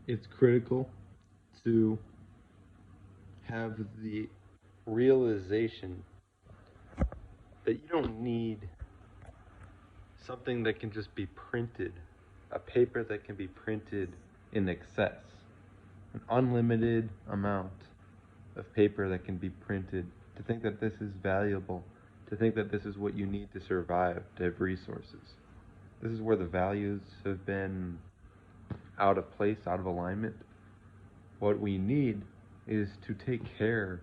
It's critical to have the realization that you don't need something that can just be printed, a paper that can be printed in excess, an unlimited amount of paper that can be printed, to think that this is valuable, to think that this is what you need to survive, to have resources. This is where the values have been out of place, out of alignment. What we need is to take care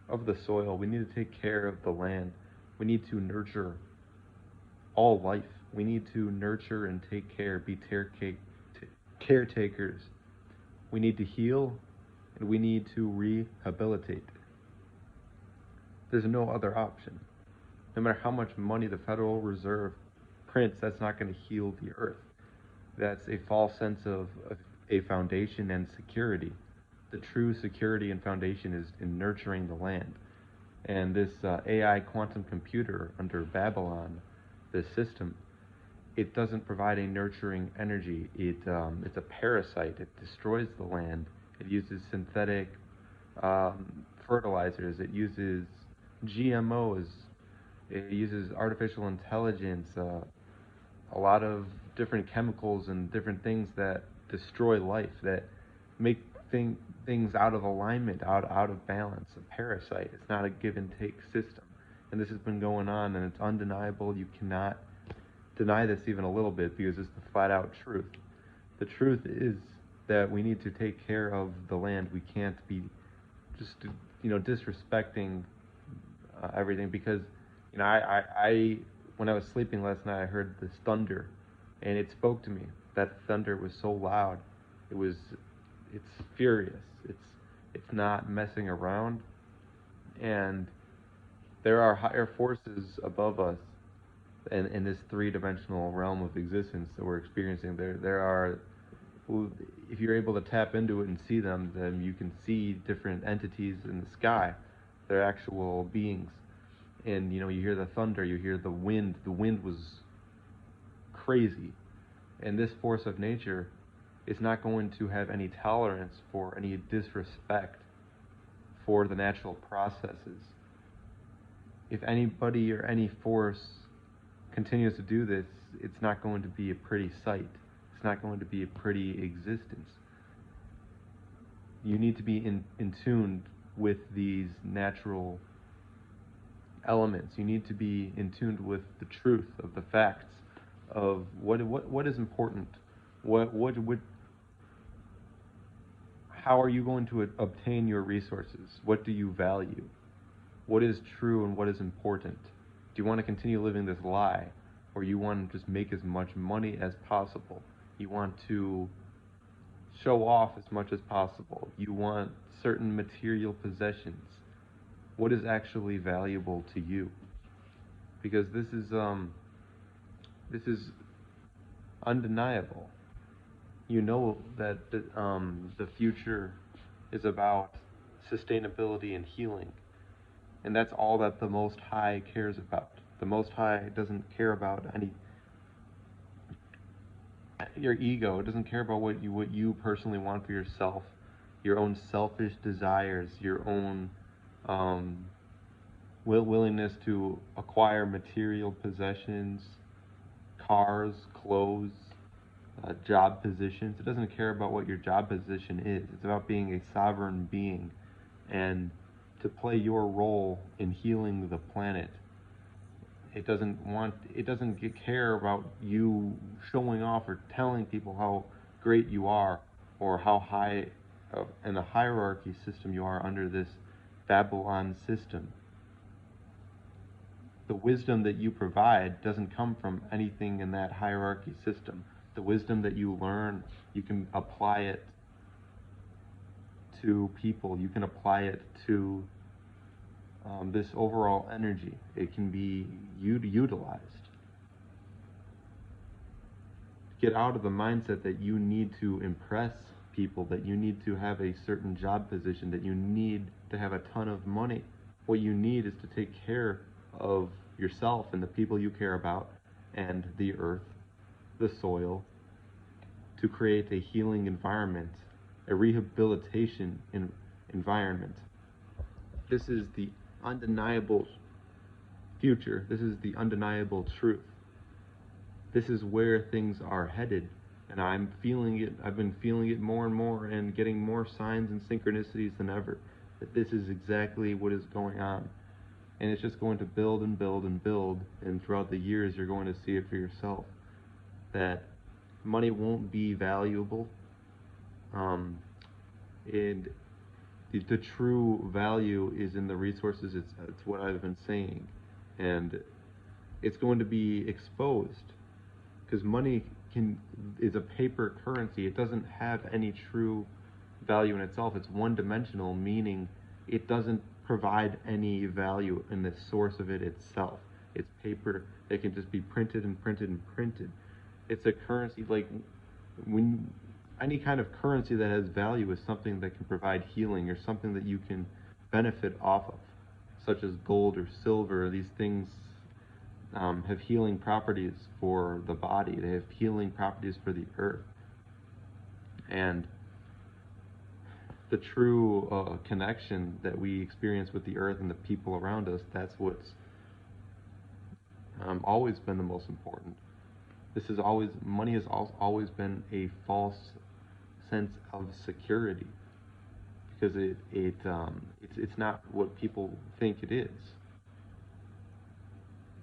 of the soil. We need to take care of the land. We need to nurture all life. We need to nurture and take care, be caretakers. We need to heal and we need to rehabilitate. There's no other option. No matter how much money the Federal Reserve prints, that's not going to heal the earth. That's a false sense of a foundation and security. The true security and foundation is in nurturing the land. And this AI quantum computer under Babylon, this system, it doesn't provide a nurturing energy. It's a parasite. It destroys the land. It uses synthetic fertilizers. It uses GMOs. It uses artificial intelligence, a lot of different chemicals and different things that destroy life, that make things out of alignment, out of balance. A parasite. It's not a give and take system. And this has been going on, and it's undeniable. You cannot deny this even a little bit because it's the flat out truth. The truth is that we need to take care of the land. We can't be just disrespecting everything, because I when I was sleeping last night, I heard this thunder, and it spoke to me. That thunder was so loud. It's furious. It's not messing around, and there are higher forces above us, and in this three-dimensional realm of existence that we're experiencing. There are, if you're able to tap into it and see them, then you can see different entities in the sky. They're actual beings. And you hear the thunder, you hear the wind. The wind was crazy. And this force of nature is not going to have any tolerance for any disrespect for the natural processes. If anybody or any force continues to do this, it's not going to be a pretty sight. It's not going to be a pretty existence. You need to be in tune with these natural elements. You need to be in tune with the truth of the facts of what is important. How are you going to obtain your resources? What do you value? What is true and what is important? Do you want to continue living this lie, or you want to just make as much money as possible? You want to show off as much as possible. You want certain material possessions. What is actually valuable to you? Because this is undeniable. You know that the future is about sustainability and healing, and that's all that the Most High cares about. The Most High doesn't care about your ego. It doesn't care about what you personally want for yourself, your own selfish desires, your own willingness to acquire material possessions, cars, clothes, job positions. It doesn't care about what your job position is. It's about being a sovereign being and to play your role in healing the planet. It doesn't care about you showing off or telling people how great you are, or how high in the hierarchy system you are under this Babylon system. The wisdom that you provide doesn't come from anything in that hierarchy system. The wisdom that you learn, you can apply it to people. You can apply it to this overall energy. It can be utilized. Get out of the mindset that you need to impress people, that you need to have a certain job position, that you need to have a ton of money. What you need is to take care of yourself and the people you care about, and the earth, the soil, to create a healing environment a rehabilitation environment. This is the undeniable future. This is the undeniable truth. This is where things are headed. And I'm feeling it. I've been feeling it more and more and getting more signs and synchronicities than ever that this is exactly what is going on. And it's just going to build and build and build. And throughout the years, you're going to see it for yourself. That money won't be valuable. And the true value is in the resources. It's what I've been saying. And it's going to be exposed. Because money is a paper currency. It doesn't have any true value in itself. It's one-dimensional, meaning it doesn't provide any value in the source of it itself. It's paper that can just be printed and printed and printed. It's a currency like when any kind of currency that has value is something that can provide healing or something that you can benefit off of, such as gold or silver. These things have healing properties for the body. They have healing properties for the earth. And the true connection that we experience with the earth and the people around us, that's what's always been the most important. Money has always been a false sense of security because it's not what people think it is.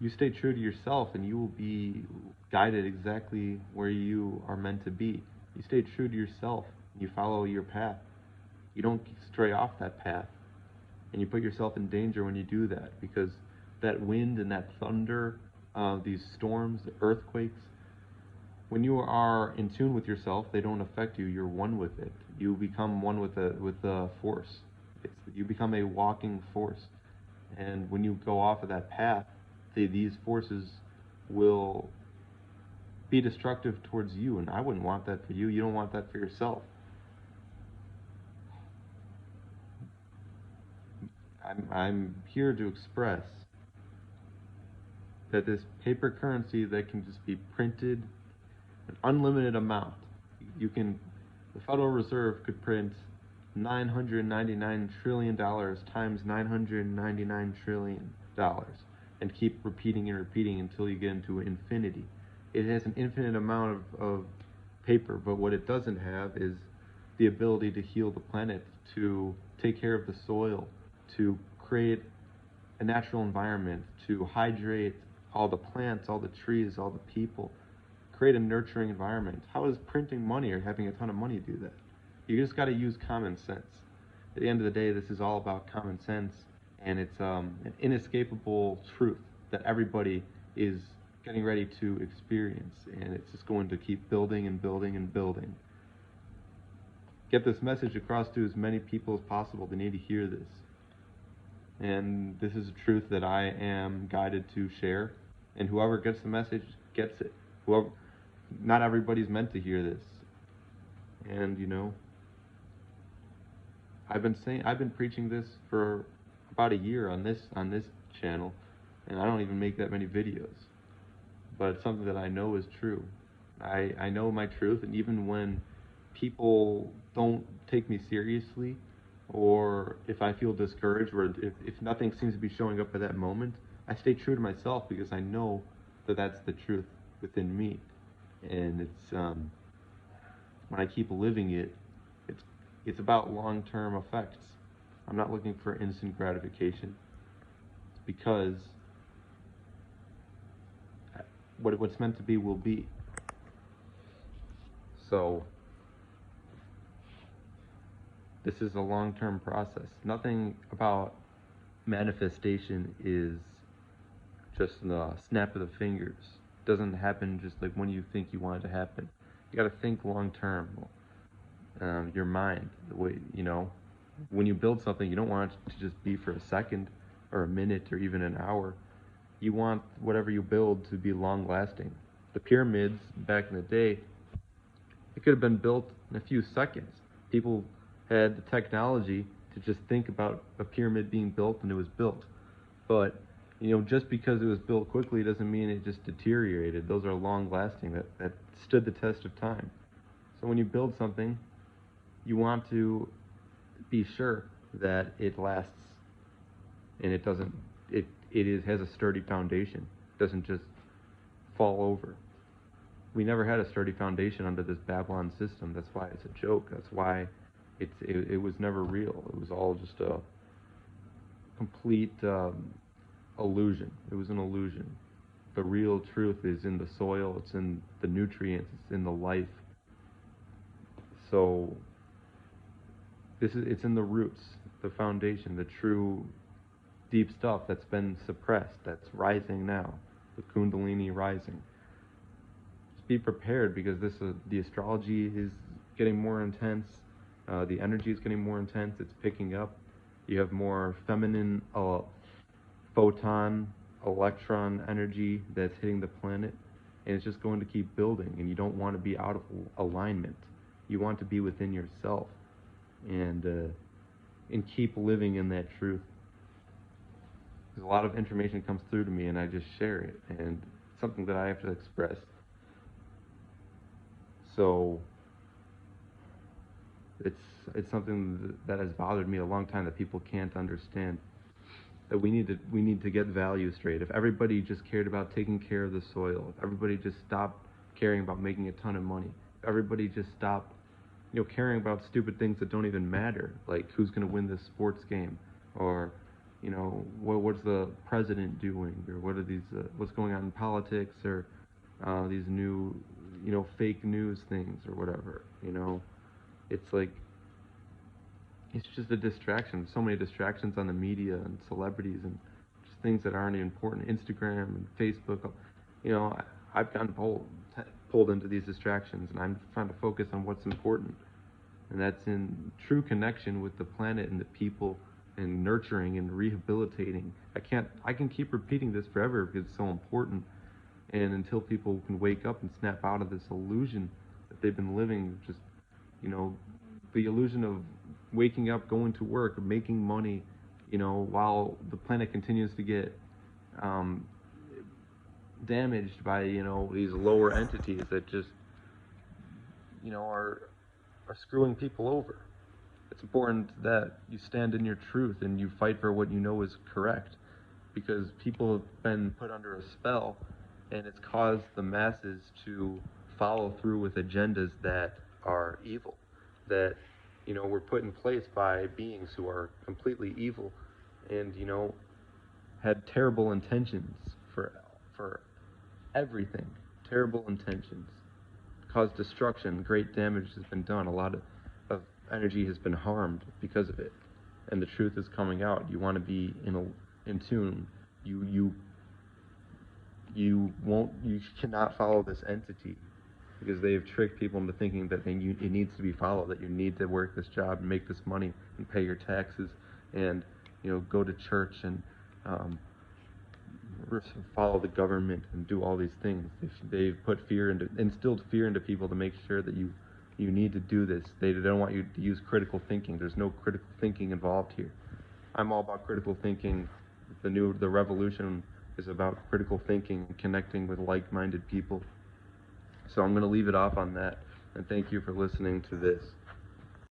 You stay true to yourself and you will be guided exactly where you are meant to be. You stay true to yourself and you follow your path. You don't stray off that path, and you put yourself in danger when you do that, because that wind and that thunder, these storms, the earthquakes, when you are in tune with yourself, they don't affect you. You're one with it. You become one with the force. You become a walking force. And when you go off of that path, these forces will be destructive towards you, and I wouldn't want that for you. You don't want that for yourself. I'm here to express that this paper currency that can just be printed an unlimited amount. The Federal Reserve could print $999 trillion times $999 trillion and keep repeating and repeating until you get into infinity. It has an infinite amount of paper, but what it doesn't have is the ability to heal the planet, to take care of the soil, to create a natural environment, to hydrate all the plants, all the trees, all the people, create a nurturing environment. How does printing money or having a ton of money do that? You just got to use common sense. At the end of the day, this is all about common sense, and it's an inescapable truth that everybody is getting ready to experience, and it's just going to keep building and building and building. Get this message across to as many people as possible. They need to hear this. And this is a truth that I am guided to share, and whoever gets the message gets it. Not everybody's meant to hear this. And I've been preaching this for about a year on this channel, and I don't even make that many videos. But it's something that I know is true. I know my truth, and even when people don't take me seriously, or if I feel discouraged, or if nothing seems to be showing up at that moment, I stay true to myself because I know that that's the truth within me. And it's when I keep living it, it's about long-term effects. I'm not looking for instant gratification. It's because what's meant to be will be. So this is a long-term process. Nothing about manifestation is just the snap of the fingers. It doesn't happen just like when you think you want it to happen. You got to think long-term. Your mind, the way, when you build something, you don't want it to just be for a second or a minute or even an hour. You want whatever you build to be long-lasting. The pyramids back in the day, it could have been built in a few seconds. People had the technology to just think about a pyramid being built, and it was built. But just because it was built quickly doesn't mean it just deteriorated. Those are long-lasting, that stood the test of time. So when you build something, You want to be sure that it lasts and it doesn't has a sturdy foundation. It doesn't just fall over. We never had a sturdy foundation under this Babylon system. That's why it's a joke. That's why it was never real. It was all just a complete illusion. It was an illusion. The real truth is in the soil. It's in the nutrients. It's in the life. So it's in the roots, the foundation, the true deep stuff that's been suppressed, that's rising now, the Kundalini rising. Just be prepared, because the astrology is getting more intense, the energy is getting more intense, it's picking up. You have more feminine photon, electron energy that's hitting the planet, and it's just going to keep building, and you don't want to be out of alignment. You want to be within yourself and keep living in that truth. Because a lot of information comes through to me and I just share it, and it's something that I have to express. So it's something that has bothered me a long time, that people can't understand. That we need to get value straight. If everybody just cared about taking care of the soil, if everybody just stopped caring about making a ton of money, if everybody just stopped, caring about stupid things that don't even matter, like who's going to win this sports game, or what's the president doing, or what are these what's going on in politics, or these new fake news things, or whatever. It's like, it's just a distraction. There's so many distractions on the media and celebrities and just things that aren't important. Instagram and Facebook. I've gotten pulled into these distractions, and I'm trying to focus on what's important, and that's in true connection with the planet and the people, and nurturing and rehabilitating. I can keep repeating this forever because it's so important, and until people can wake up and snap out of this illusion that they've been living, just the illusion of waking up, going to work, making money, while the planet continues to get damaged by these lower entities that just are screwing people over. It's important that you stand in your truth and you fight for what you know is correct, because people have been put under a spell, and it's caused the masses to follow through with agendas that are evil, that were put in place by beings who are completely evil, and had terrible intentions for everything. Terrible intentions caused destruction. Great damage has been done. A lot of energy has been harmed because of it, and the truth is coming out. You want to be in tune. You cannot follow this entity, because they've tricked people into thinking that it needs to be followed, that you need to work this job and make this money and pay your taxes and go to church and follow the government and do all these things. They've instilled fear into people to make sure that you need to do this. They don't want you to use critical thinking. There's no critical thinking involved here. I'm all about critical thinking. The revolution is about critical thinking and connecting with like-minded people. So I'm going to leave it off on that, and thank you for listening to this.